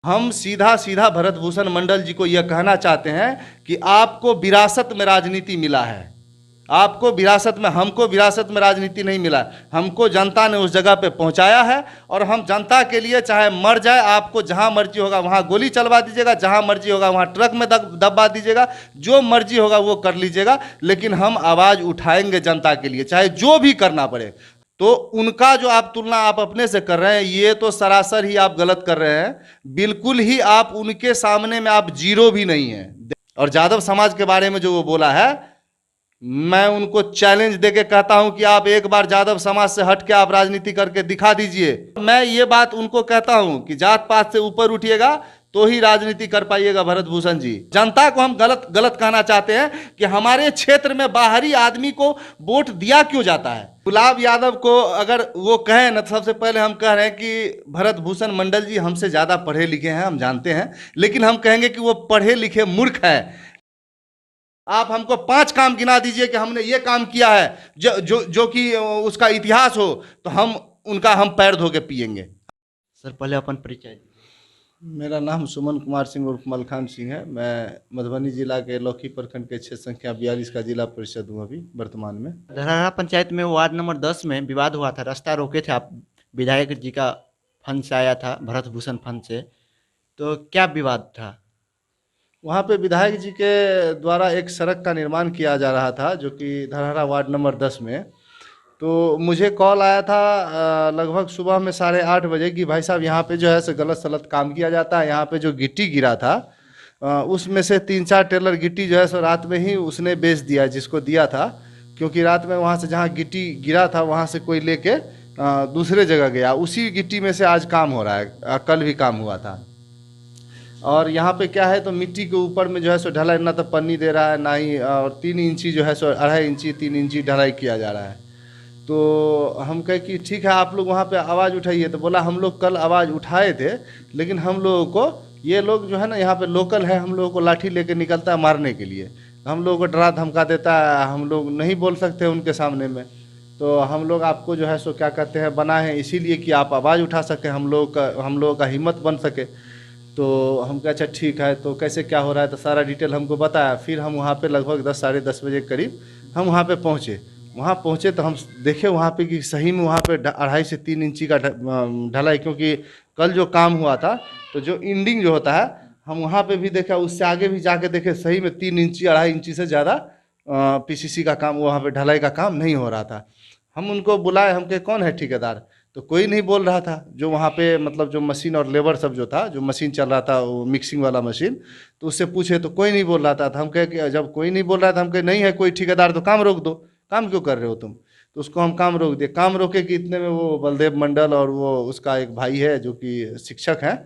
हम सीधा सीधा भरत भूषण मंडल जी को यह कहना चाहते हैं कि आपको विरासत में राजनीति मिला है, आपको विरासत में, हमको विरासत में राजनीति नहीं मिला। हमको जनता ने उस जगह पे पहुंचाया है और हम जनता के लिए चाहे मर जाए, आपको जहां मर्जी होगा वहां गोली चलवा दीजिएगा, जहां मर्जी होगा वहां ट्रक में दबा दीजिएगा, जो मर्जी होगा वो कर लीजिएगा, लेकिन हम आवाज़ उठाएंगे जनता के लिए, चाहे जो भी करना पड़े। तो उनका जो आप तुलना आप अपने से कर रहे हैं, ये तो सरासर ही आप गलत कर रहे हैं। बिल्कुल ही आप उनके सामने में आप जीरो भी नहीं है। और यादव समाज के बारे में जो वो बोला है, मैं उनको चैलेंज देके कहता हूं कि आप एक बार यादव समाज से हट के आप राजनीति करके दिखा दीजिए। मैं ये बात उनको कहता हूं कि जात पात से ऊपर उठिएगा तो ही राजनीति कर पाइएगा भरत भूषण जी। जनता को हम गलत गलत कहना चाहते हैं कि हमारे क्षेत्र में बाहरी आदमी को वोट दिया क्यों जाता है। गुलाब यादव को अगर वो कहें ना, सबसे पहले हम कह रहे हैं कि भरत भूषण मंडल जी हमसे ज़्यादा पढ़े लिखे हैं, हम जानते हैं, लेकिन हम कहेंगे कि वो पढ़े लिखे मूर्ख है। आप हमको 5 काम गिना दीजिए कि हमने ये काम किया है जो कि उसका इतिहास हो, तो हम उनका हम पैर धो के पियेंगे। सर पहले अपन परिचय दीजिए। मेरा नाम सुमन कुमार सिंह उर्फ मलखान सिंह है। मैं मधुबनी जिला के लौकी प्रखंड के क्षेत्र संख्या 42 का जिला परिषद हूँ अभी वर्तमान में। धरहरा पंचायत में वार्ड नंबर 10 में विवाद हुआ था, रास्ता रोके थे आप, विधायक जी का फंड से आया था, भरत भूषण फंड से, तो क्या विवाद था? वहाँ पे विधायक जी के द्वारा एक सड़क का निर्माण किया जा रहा था, जो कि धरहरा वार्ड नंबर 10 में। तो मुझे कॉल आया था लगभग सुबह में 8:30 बजे कि भाई साहब यहाँ पे जो है सो गलत सलत काम किया जाता है। यहाँ पे जो गिट्टी गिरा था उसमें से 3-4 टेलर गिट्टी जो है सो रात में ही उसने बेच दिया, जिसको दिया था, क्योंकि रात में वहाँ से जहाँ गिट्टी गिरा था वहाँ से कोई लेके दूसरे जगह गया। उसी गिट्टी में से आज काम हो रहा है, कल भी काम हुआ था। और यहाँ पे क्या है, तो मिट्टी के ऊपर में जो है सो ढलाई ना तो पन्नी दे रहा है ना ही, और 3 इंची जो है सो 2.5 इंची 3 इंची ढलाई किया जा रहा है। तो हम कहे कि ठीक है आप लोग वहाँ पे आवाज़ उठाइए। तो बोला हम लोग कल आवाज़ उठाए थे, लेकिन हम लोगों को ये लोग जो है ना यहाँ पे लोकल है, हम लोगों को लाठी लेके निकलता है मारने के लिए, हम लोगों को डरा धमका देता है, हम लोग नहीं बोल सकते उनके सामने में। तो हम लोग आपको जो है सो क्या कहते हैं बना है इसीलिए कि आप आवाज़ उठा सकें, हम लोगों का हिम्मत बन सके। तो हम कहा अच्छा ठीक है, तो कैसे क्या हो रहा है, तो सारा डिटेल हमको बताया। फिर हम वहाँ पे लगभग 10 साढ़े 10 बजे के करीब हम वहाँ पे पहुँचे। वहाँ पहुँचे तो हम देखे वहाँ पे कि सही में वहाँ पे 2.5 से 3 इंची का ढलाई, क्योंकि कल जो काम हुआ था तो जो इंडिंग जो होता है हम वहाँ पे भी देखा, उससे आगे भी जाके देखे सही में 3 इंची 2.5 इंची से ज़्यादा पीसीसी का काम, वहाँ पे ढलाई का काम नहीं हो रहा था। हम उनको बुलाए, हम कहे कौन है ठेकेदार, तो कोई नहीं बोल रहा था। जो वहाँ पे मतलब जो मशीन और लेबर सब जो था, जो मशीन चल रहा था वो मिक्सिंग वाला मशीन, तो उससे पूछे तो कोई नहीं बोल रहा था। तो हम कहे कि जब कोई नहीं बोल रहा था, हम कहे नहीं है कोई ठेकेदार तो काम रोक दो, काम क्यों कर रहे हो तुम। तो उसको हम काम रोक दिए। काम रोके कि इतने में वो बलदेव मंडल और वो उसका एक भाई है जो कि शिक्षक हैं,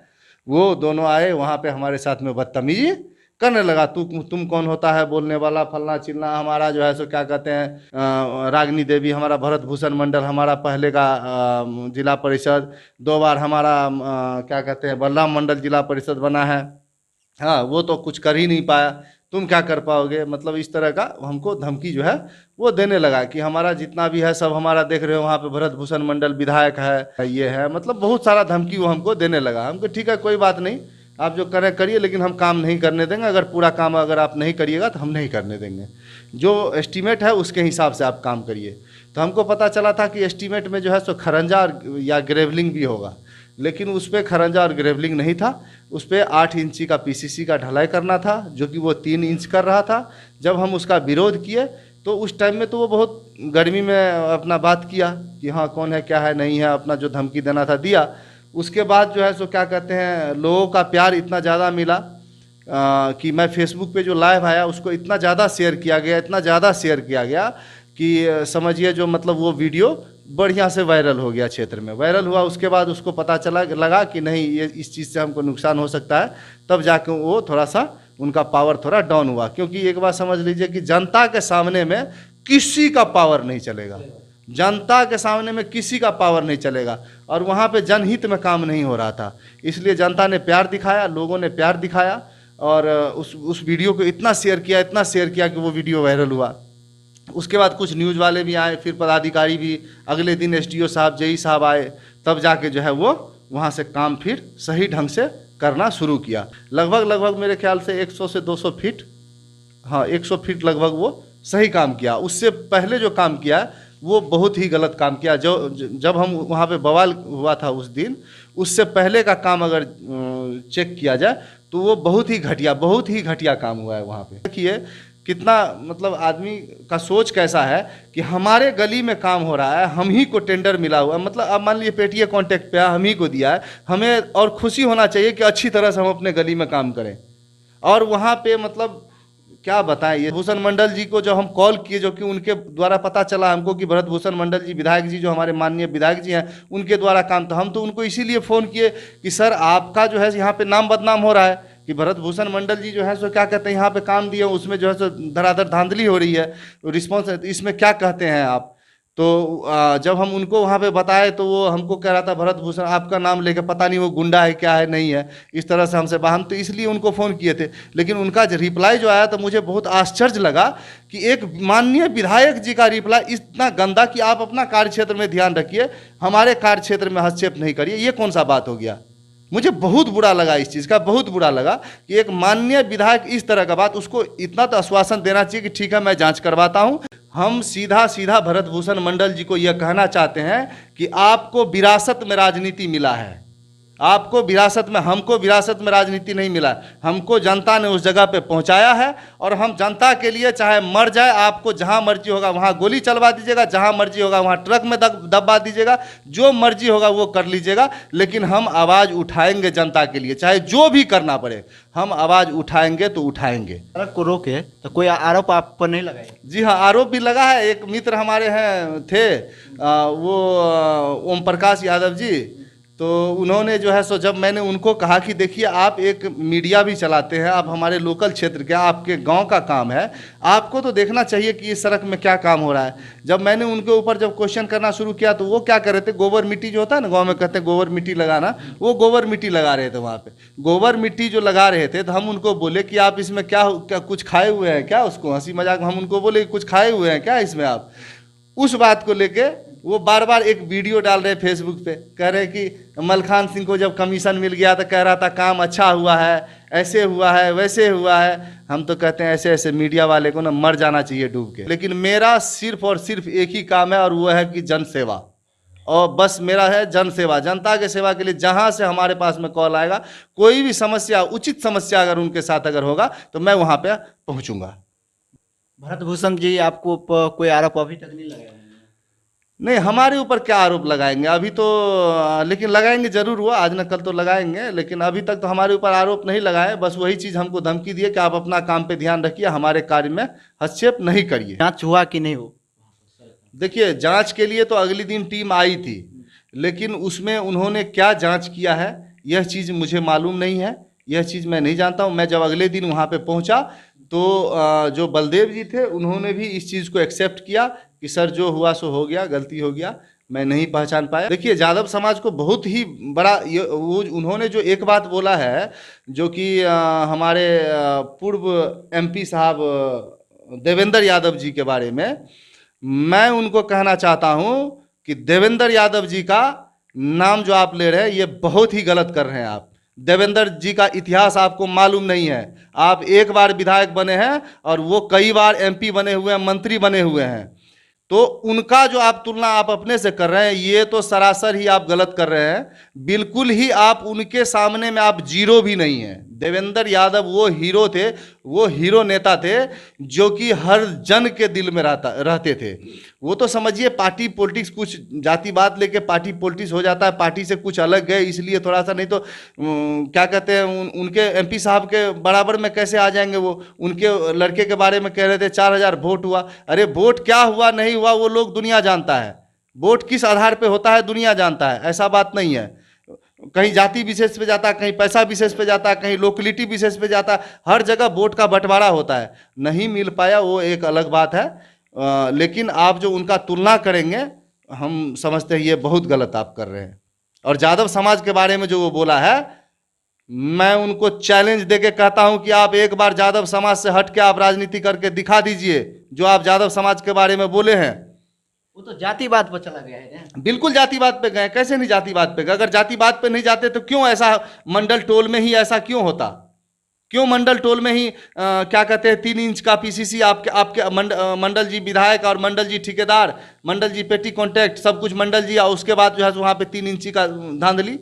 वो दोनों आए वहाँ पे हमारे साथ में बदतमीजी करने लगा। तुम कौन होता है बोलने वाला, फलना चिलना, हमारा जो है सो क्या कहते हैं रागिनी देवी, हमारा भरत भूषण मंडल, हमारा पहले का जिला परिषद 2 बार हमारा क्या कहते हैं बलराम मंडल जिला परिषद बना है, हाँ वो तो कुछ कर ही नहीं पाया, तुम क्या कर पाओगे। मतलब इस तरह का हमको धमकी जो है वो देने लगा कि हमारा जितना भी है सब हमारा देख रहे हो, वहाँ पे भरत भूषण मंडल विधायक है, ये है, मतलब बहुत सारा धमकी वो हमको देने लगा। हमको ठीक है कोई बात नहीं, आप जो करें करिए, लेकिन हम काम नहीं करने देंगे। अगर पूरा काम अगर आप नहीं करिएगा तो हम नहीं करने देंगे, जो एस्टीमेट है उसके हिसाब से आप काम करिए। तो हमको पता चला था कि एस्टीमेट में जो है सो खरंजा या ग्रेवलिंग भी होगा, लेकिन उस पर खरंजा और ग्रेवलिंग नहीं था। उस पर 8 इंची का पीसीसी का ढलाई करना था, जो कि वो 3 इंच कर रहा था। जब हम उसका विरोध किए तो उस टाइम में तो वो बहुत गर्मी में अपना बात किया कि हाँ कौन है क्या है नहीं है, अपना जो धमकी देना था दिया। उसके बाद जो है सो क्या कहते हैं लोगों का प्यार इतना ज़्यादा मिला कि मैं फेसबुक पे जो लाइव आया उसको इतना ज़्यादा शेयर किया गया, इतना ज़्यादा शेयर किया गया कि समझिए जो मतलब वो वीडियो बढ़िया से वायरल हो गया, क्षेत्र में वायरल हुआ। उसके बाद उसको पता लगा कि नहीं ये इस चीज़ से हमको नुकसान हो सकता है, तब जाके वो थोड़ा सा उनका पावर थोड़ा डाउन हुआ। क्योंकि एक बात समझ लीजिए कि जनता के सामने में किसी का पावर नहीं चलेगा, जनता के सामने में किसी का पावर नहीं चलेगा, और वहाँ पे जनहित में काम नहीं हो रहा था। इसलिए जनता ने प्यार दिखाया, लोगों ने प्यार दिखाया, और उस वीडियो को इतना शेयर किया कि वो वीडियो वायरल हुआ। उसके बाद कुछ न्यूज़ वाले भी आए, फिर पदाधिकारी भी, अगले दिन एसडीओ साहब जेई साहब आए, तब जाके जो है वो वहाँ से काम फिर सही ढंग से करना शुरू किया। लगभग लगभग मेरे ख्याल से 100 से 200 फीट, हाँ 100 फीट लगभग वो सही काम किया। उससे पहले जो काम किया वो बहुत ही गलत काम किया। जब हम वहाँ पे बवाल हुआ था उस दिन, उससे पहले का काम अगर चेक किया जाए तो वो बहुत ही घटिया काम हुआ है वहाँ पे। देखिए कितना मतलब आदमी का सोच कैसा है कि हमारे गली में काम हो रहा है, हम ही को टेंडर मिला हुआ है। मतलब अब मान लीजिए पेटीए कॉन्ट्रैक्ट पे हम ही को दिया है, हमें और खुशी होना चाहिए कि अच्छी तरह से हम अपने गली में काम करें। और वहाँ पे मतलब क्या बताएं, ये भूषण मंडल जी को जो हम कॉल किए, जो कि उनके द्वारा पता चला हमको कि भरत भूषण मंडल जी विधायक जी जो हमारे माननीय विधायक जी हैं उनके द्वारा काम था। हम तो उनको इसीलिए फ़ोन किए कि सर आपका जो है यहाँ पे नाम बदनाम हो रहा है कि भरत भूषण मंडल जी जो है सो क्या कहते हैं यहाँ पे काम दिए, उसमें जो है सो धड़ाधड़ धांधली हो रही है, रिस्पॉन्स इसमें क्या कहते हैं आप। तो जब हम उनको वहाँ पे बताए तो वो हमको कह रहा था भरत भूषण आपका नाम लेके पता नहीं वो गुंडा है क्या है नहीं है, इस तरह से हमसे हम तो इसलिए उनको फ़ोन किए थे। लेकिन उनका जो रिप्लाई जो आया तो मुझे बहुत आश्चर्य लगा कि एक माननीय विधायक जी का रिप्लाई इतना गंदा कि आप अपना कार्य क्षेत्र में ध्यान रखिए, हमारे कार्य क्षेत्र में हस्तक्षेप नहीं करिए। ये कौन सा बात हो गया। मुझे बहुत बुरा लगा इस चीज़ का, बहुत बुरा लगा कि एक माननीय विधायक इस तरह का बात। उसको इतना तो आश्वासन देना चाहिए कि ठीक है मैं जांच करवाता हूं। हम सीधा सीधा भरत भूषण मंडल जी को यह कहना चाहते हैं कि आपको विरासत में राजनीति मिला है, आपको विरासत में, हमको विरासत में राजनीति नहीं मिला। हमको जनता ने उस जगह पे पहुंचाया है और हम जनता के लिए चाहे मर जाए, आपको जहां मर्जी होगा वहां गोली चलवा दीजिएगा, जहां मर्जी होगा वहां ट्रक में दबा दीजिएगा, जो मर्जी होगा वो कर लीजिएगा। लेकिन हम आवाज़ उठाएंगे जनता के लिए, चाहे जो भी करना पड़े हम आवाज़ उठाएंगे तो उठाएंगे। सड़क को रोके तो कोई आरोप आप पर नहीं लगाए? जी हाँ, आरोप भी लगा है। एक मित्र हमारे हैं थे वो ओम प्रकाश यादव जी, तो उन्होंने जो है सो जब मैंने उनको कहा कि देखिए आप एक मीडिया भी चलाते हैं, आप हमारे लोकल क्षेत्र के, आपके गांव का काम है, आपको तो देखना चाहिए कि इस सड़क में क्या काम हो रहा है। जब मैंने उनके ऊपर जब क्वेश्चन करना शुरू किया तो वो क्या कर रहे थे, गोबर मिट्टी जो होता है ना गाँव में कहते हैं गोबर मिट्टी लगाना, वो गोबर मिट्टी लगा रहे थे वहाँ पर। गोबर मिट्टी जो लगा रहे थे तो हम उनको बोले कि आप इसमें क्या कुछ खाए हुए हैं क्या, उसको हंसी मजाक हम उनको बोले कुछ खाए हुए हैं क्या इसमें आप। उस बात को लेके वो बार बार एक वीडियो डाल रहे फेसबुक पे, कह रहे कि मलखान सिंह को जब कमीशन मिल गया तो कह रहा था काम अच्छा हुआ है, ऐसे हुआ है वैसे हुआ है। हम तो कहते हैं ऐसे ऐसे मीडिया वाले को ना मर जाना चाहिए डूब के। लेकिन मेरा सिर्फ और सिर्फ एक ही काम है और वो है कि जन सेवा, और बस मेरा है जन सेवा, जनता के सेवा के लिए। जहाँ से हमारे पास में कॉल आएगा, कोई भी समस्या, उचित समस्या अगर उनके साथ अगर होगा तो मैं वहाँ पे पहुँचूँगा। भरत भूषण जी आपको कोई आरोप अभी तक नहीं लगाया? नहीं, हमारे ऊपर क्या आरोप लगाएंगे अभी तो, लेकिन लगाएंगे जरूर, हुआ आज न कल तो लगाएंगे। लेकिन अभी तक तो हमारे ऊपर आरोप नहीं लगाए, बस वही चीज़ हमको धमकी दिए कि आप अपना काम पे ध्यान रखिए, हमारे कार्य में हस्तक्षेप नहीं करिए। जांच हुआ कि नहीं हो? देखिए जांच के लिए तो अगली दिन टीम आई थी, लेकिन उसमें उन्होंने क्या जांच किया है यह चीज़ मुझे मालूम नहीं है, यह चीज़ मैं नहीं जानता हूँ। मैं जब अगले दिन वहाँ पे पहुँचा तो जो बलदेव जी थे उन्होंने भी इस चीज़ को एक्सेप्ट किया कि सर जो हुआ सो हो गया, गलती हो गया, मैं नहीं पहचान पाया। देखिए यादव समाज को बहुत ही बड़ा वो उन्होंने जो एक बात बोला है, जो कि हमारे पूर्व एमपी साहब देवेंद्र यादव जी के बारे में, मैं उनको कहना चाहता हूं कि देवेंद्र यादव जी का नाम जो आप ले रहे हैं ये बहुत ही गलत कर रहे हैं आप। देवेंद्र जी का इतिहास आपको मालूम नहीं है। आप एक बार विधायक बने हैं और वो कई बार एमपी बने हुए हैं, मंत्री बने हुए हैं। तो उनका जो आप तुलना आप अपने से कर रहे हैं ये तो सरासर ही आप गलत कर रहे हैं। बिल्कुल ही आप उनके सामने में आप जीरो भी नहीं हैं। देवेंद्र यादव वो हीरो थे, वो हीरो नेता थे जो कि हर जन के दिल में रहते थे। वो तो समझिए पार्टी पॉलिटिक्स, कुछ जातिवाद लेके पार्टी पॉलिटिक्स हो जाता है, पार्टी से कुछ अलग गए इसलिए थोड़ा सा, नहीं तो क्या कहते हैं उनके एमपी साहब के बराबर में कैसे आ जाएंगे। वो उनके लड़के के बारे में कह रहे थे 4000 वोट हुआ। अरे वोट क्या हुआ नहीं हुआ वो लोग दुनिया जानता है, वोट किस आधार पे होता है दुनिया जानता है, ऐसा बात नहीं है। कहीं जाति विशेष पे जाता है, कहीं पैसा विशेष पे जाता है, कहीं लोकलिटी विशेष पे जाता है, हर जगह वोट का बंटवारा होता है। नहीं मिल पाया वो एक अलग बात है, लेकिन आप जो उनका तुलना करेंगे हम समझते हैं ये बहुत गलत आप कर रहे हैं। और यादव समाज के बारे में जो वो बोला है, मैं उनको चैलेंज देके कहता हूं कि आप एक बार यादव समाज से हट के आप राजनीति करके दिखा दीजिए जो आप यादव समाज के बारे में बोले हैं। वो तो जातिवाद पर चला गया है ना। बिल्कुल जातिवाद पे गए, कैसे नहीं जातिवाद पे गए? अगर जातिवाद पे नहीं जाते तो क्यों ऐसा मंडल टोल में ही ऐसा क्यों होता? क्यों मंडल टोल में ही क्या कहते हैं 3 इंच का पीसीसी आपके आपके मंडल जी विधायक और मंडल जी ठेकेदार, मंडल जी पेटी कॉन्ट्रैक्ट, सब कुछ मंडल जी, और उसके बाद जो है वहाँ पे 3 इंची का धांधली।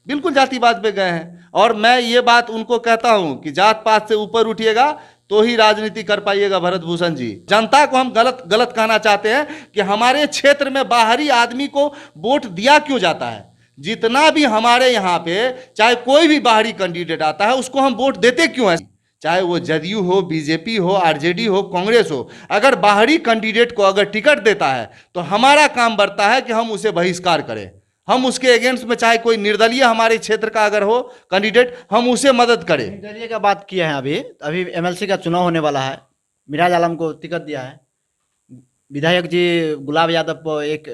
बिल्कुल जातिवाद पे गए हैं। और मैं ये बात उनको कहता हूँ कि जात पात से ऊपर उठिएगा तो ही राजनीति कर पाइएगा भरत भूषण जी। जनता को हम गलत गलत कहना चाहते हैं कि हमारे क्षेत्र में बाहरी आदमी को वोट दिया क्यों जाता है? जितना भी हमारे यहाँ पे चाहे कोई भी बाहरी कैंडिडेट आता है उसको हम वोट देते क्यों हैं? चाहे वो जदयू हो, बीजेपी हो, आरजेडी हो, कांग्रेस हो, अगर बाहरी कैंडिडेट को अगर टिकट देता है तो हमारा काम बनता है कि हम उसे बहिष्कार करें। हम उसके अगेंस्ट में चाहे कोई निर्दलीय हमारे क्षेत्र का अगर हो कैंडिडेट, हम उसे मदद करें। निर्दलीय का बात किया है। अभी अभी एमएलसी का चुनाव होने वाला है, मिराज आलम को टिकट दिया है। विधायक जी गुलाब यादव को एक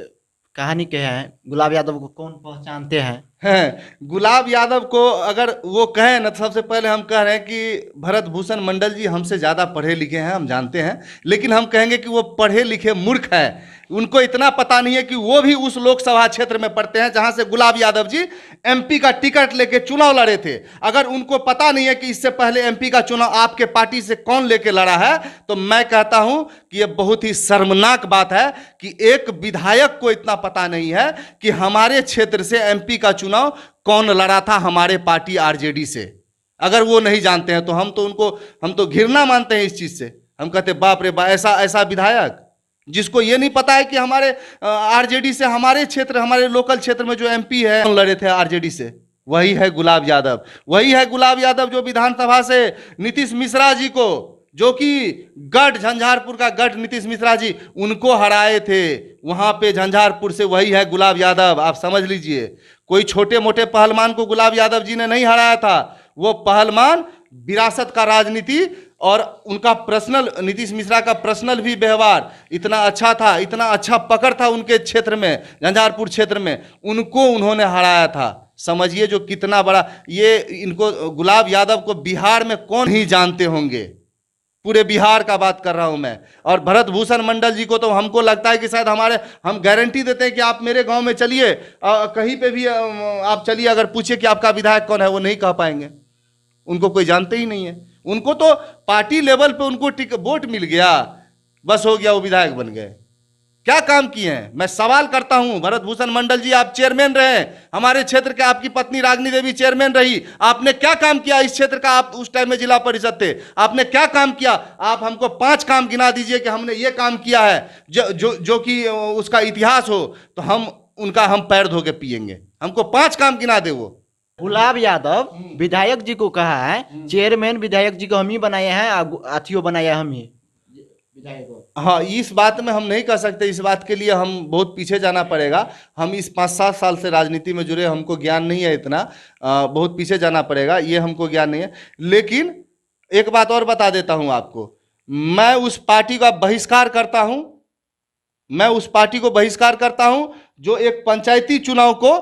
कहानी कहे हैं, गुलाब यादव को कौन पहचानते हैं? हैं गुलाब यादव को अगर वो कहें ना, तो सबसे पहले हम कह रहे हैं कि भरत भूषण मंडल जी हमसे ज़्यादा पढ़े लिखे हैं, हम जानते हैं, लेकिन हम कहेंगे कि वो पढ़े लिखे मूर्ख है। उनको इतना पता नहीं है कि वो भी उस लोकसभा क्षेत्र में पढ़ते हैं जहां से गुलाब यादव जी एमपी का टिकट लेके चुनाव लड़े थे। अगर उनको पता नहीं है कि इससे पहले एमपी का चुनाव आपके पार्टी से कौन लेके लड़ा है, तो मैं कहता हूं कि यह बहुत ही शर्मनाक बात है कि एक विधायक को इतना पता नहीं है कि हमारे क्षेत्र से एमपी का चुनाव कौन लड़ा था हमारे पार्टी आरजेडी से। अगर वो नहीं जानते हैं तो हम तो घृणा मानते हैं इस चीज से। हम कहते बाप रे बाप, ऐसा ऐसा विधायक जिसको ये नहीं पता है कि हमारे आरजेडी से हमारे क्षेत्र, हमारे लोकल क्षेत्र में जो एमपी है कौन लड़े थे आरजेडी से, वही है गुलाब यादव। वही है गुलाब यादव जो विधानसभा से नीतीश मिश्रा जी को, जो कि गढ़ झंझारपुर का गढ़ नीतीश मिश्रा जी उनको हराए थे वहां पे झंझारपुर से, वही है गुलाब यादव। आप समझ लीजिए, कोई छोटे मोटे पहलवान को गुलाब यादव जी ने नहीं हराया था। वो पहलवान विरासत का राजनीति और उनका पर्सनल, नीतीश मिश्रा का पर्सनल भी व्यवहार इतना अच्छा था, इतना अच्छा पकड़ था उनके क्षेत्र में, झंझारपुर क्षेत्र में, उनको उन्होंने हराया था। समझिए जो कितना बड़ा ये, इनको गुलाब यादव को बिहार में कौन ही जानते होंगे, पूरे बिहार का बात कर रहा हूं मैं। और भरत भूषण मंडल जी को तो हमको लगता है कि शायद हम गारंटी देते हैं कि आप मेरे गांव में चलिए, कहीं पे भी आप चलिए, अगर पूछिए कि आपका विधायक कौन है, वो नहीं कह पाएंगे। उनको कोई जानते ही नहीं है। उनको तो पार्टी लेवल पे उनको वोट मिल गया, बस हो गया, वो विधायक बन गए। क्या काम किए हैं? मैं सवाल करता हूं भरत भूषण मंडल जी, आप चेयरमैन रहे हमारे क्षेत्र के, आपकी पत्नी रागिनी देवी चेयरमैन रही, आपने क्या काम किया इस क्षेत्र का? आप उस टाइम में जिला परिषद थे, आपने क्या काम किया? आप हमको 5 काम गिना दीजिए कि हमने ये काम किया है जो कि उसका इतिहास हो, तो हम उनका हम पैर धो के पियेंगे। हमको 5 काम गिना दे वो। गुलाब यादव विधायक जी को कहा है चेयरमैन विधायक जी को हम ही बनाए हैं, अथियो बनाया हम ही विधायक को। हाँ, इस बात में हम नहीं कह सकते, इस बात के लिए हम बहुत पीछे जाना पड़ेगा। हम इस 5-7 साल से राजनीति में जुड़े, हमको ज्ञान नहीं है इतना, बहुत पीछे जाना पड़ेगा, ये हमको ज्ञान नहीं है। लेकिन एक बात और बता देता हूं आपको, मैं उस पार्टी का बहिष्कार करता हूं, मैं उस पार्टी को बहिष्कार करता हूं जो एक पंचायती चुनाव को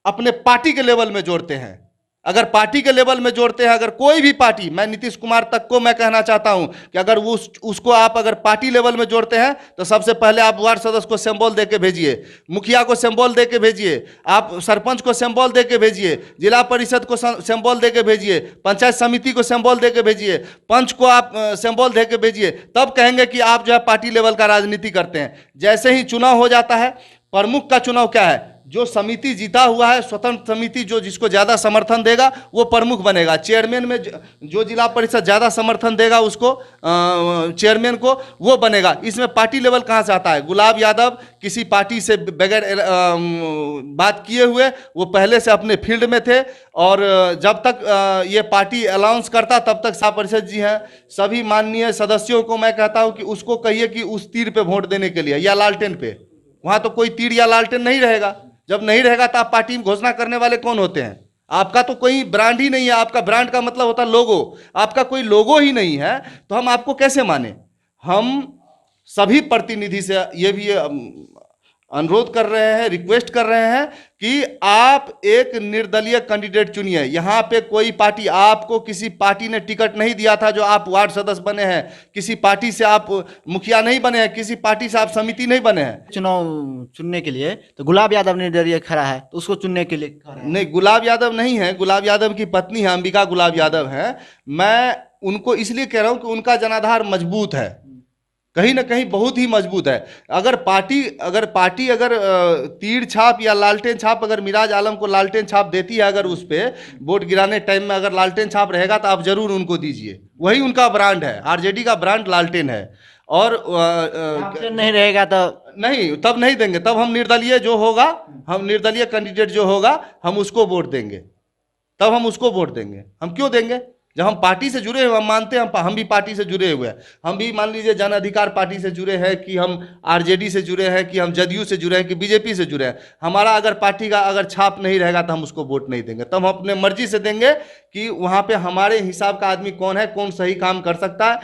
अपने पार्टी के लेवल में जोड़ते हैं। अगर पार्टी के लेवल में जोड़ते हैं, अगर कोई भी पार्टी, मैं नीतीश कुमार तक को मैं कहना चाहता हूं कि अगर वो उसको आप अगर पार्टी लेवल में जोड़ते हैं तो सबसे पहले आप वार्ड सदस्य को सिंबल दे के भेजिए, मुखिया को सिंबल दे के भेजिए, आप सरपंच को सिंबल दे के भेजिए, जिला परिषद को सिंबल दे के भेजिए, पंचायत समिति को सिंबल दे के भेजिए, पंच को आप सिंबल दे के भेजिए, तब कहेंगे कि आप जो है पार्टी लेवल का राजनीति करते हैं। जैसे ही चुनाव हो जाता है, प्रमुख का चुनाव क्या है? जो समिति जीता हुआ है, स्वतंत्र समिति, जो जिसको ज्यादा समर्थन देगा वो प्रमुख बनेगा। चेयरमैन में जो जिला परिषद ज्यादा समर्थन देगा उसको, चेयरमैन को, वो बनेगा। इसमें पार्टी लेवल कहाँ से आता है? गुलाब यादव किसी पार्टी से बगैर बात किए हुए वो पहले से अपने फील्ड में थे, और जब तक ये पार्टी अलाउंस करता तब तक जिला परिषद जी हैं, सभी माननीय सदस्यों को मैं कहता हूँ कि उसको कहिए कि उस तीर पे वोट देने के लिए, या लालटेन पे। वहां तो कोई तीर या लालटेन नहीं रहेगा। जब नहीं रहेगा तो आप पार्टी में घोषणा करने वाले कौन होते हैं? आपका तो कोई ब्रांड ही नहीं है। आपका ब्रांड का मतलब होता है लोगो, आपका कोई लोगो ही नहीं है, तो हम आपको कैसे माने? हम सभी प्रतिनिधि से ये भी अनुरोध कर रहे हैं, रिक्वेस्ट कर रहे हैं कि आप एक निर्दलीय कैंडिडेट चुनिए। यहाँ पे कोई पार्टी, आपको किसी पार्टी ने टिकट नहीं दिया था जो आप वार्ड सदस्य बने हैं, किसी पार्टी से आप मुखिया नहीं बने हैं, किसी पार्टी से आप समिति नहीं बने हैं। चुनाव चुनने के लिए तो गुलाब यादव निर्दलीय खड़ा है, तो उसको चुनने के लिए खड़ा है। नहीं, गुलाब यादव नहीं है, गुलाब यादव की पत्नी है, अंबिका गुलाब यादव है। मैं उनको इसलिए कह रहा हूं कि उनका जनाधार मजबूत है, कहीं ना कहीं बहुत ही मजबूत है। अगर पार्टी अगर तीर छाप या लालटेन छाप, अगर मिराज आलम को लालटेन छाप देती है, अगर उस पर वोट गिराने टाइम में अगर लालटेन छाप रहेगा तो आप जरूर उनको दीजिए। वही उनका ब्रांड है, आरजेडी का ब्रांड लालटेन है। और ऑप्शन नहीं रहेगा तो नहीं, तब नहीं देंगे, तब हम निर्दलीय जो होगा, हम निर्दलीय कैंडिडेट जो होगा हम उसको वोट देंगे, तब हम उसको वोट देंगे। हम क्यों देंगे? जब हम पार्टी से जुड़े हुए, हम मानते हैं हम भी पार्टी से जुड़े हुए हैं। हम भी मान लीजिए जन अधिकार पार्टी से जुड़े हैं, कि हम आरजेडी से जुड़े हैं, कि हम जदयू से जुड़े हैं, कि बीजेपी से जुड़े हैं। हमारा अगर पार्टी का अगर छाप नहीं रहेगा तो हम उसको वोट नहीं देंगे। तब हम अपने मर्जी से देंगे कि वहाँ पे हमारे हिसाब का आदमी कौन है, कौन सही काम कर सकता है,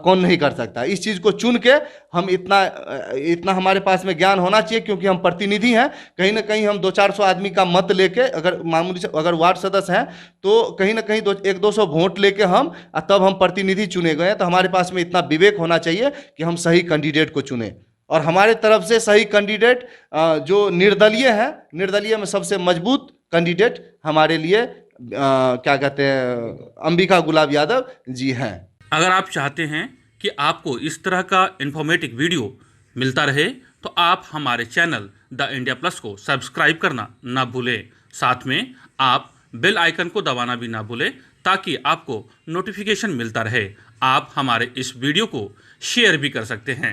कौन नहीं कर सकता। इस चीज़ को चुन के हम इतना हमारे पास में ज्ञान होना चाहिए, क्योंकि हम प्रतिनिधि हैं। कहीं ना कहीं हम 200-400 आदमी का मत लेके, अगर मामूली से अगर वार्ड सदस्य हैं तो कहीं ना कहीं 100-200 वोट लेके हम तब हम प्रतिनिधि चुने गए हैं। तो हमारे पास में इतना विवेक होना चाहिए कि हम सही कैंडिडेट को चुने। और हमारे तरफ से सही कैंडिडेट जो निर्दलीय है, निर्दलीय में सबसे मजबूत कैंडिडेट हमारे लिए क्या कहते हैं, अंबिका गुलाब यादव जी हैं। अगर आप चाहते हैं कि आपको इस तरह का इन्फॉर्मेटिव वीडियो मिलता रहे तो आप हमारे चैनल द इंडिया प्लस को सब्सक्राइब करना ना भूलें। साथ में आप बेल आइकन को दबाना भी ना भूलें, ताकि आपको नोटिफिकेशन मिलता रहे। आप हमारे इस वीडियो को शेयर भी कर सकते हैं।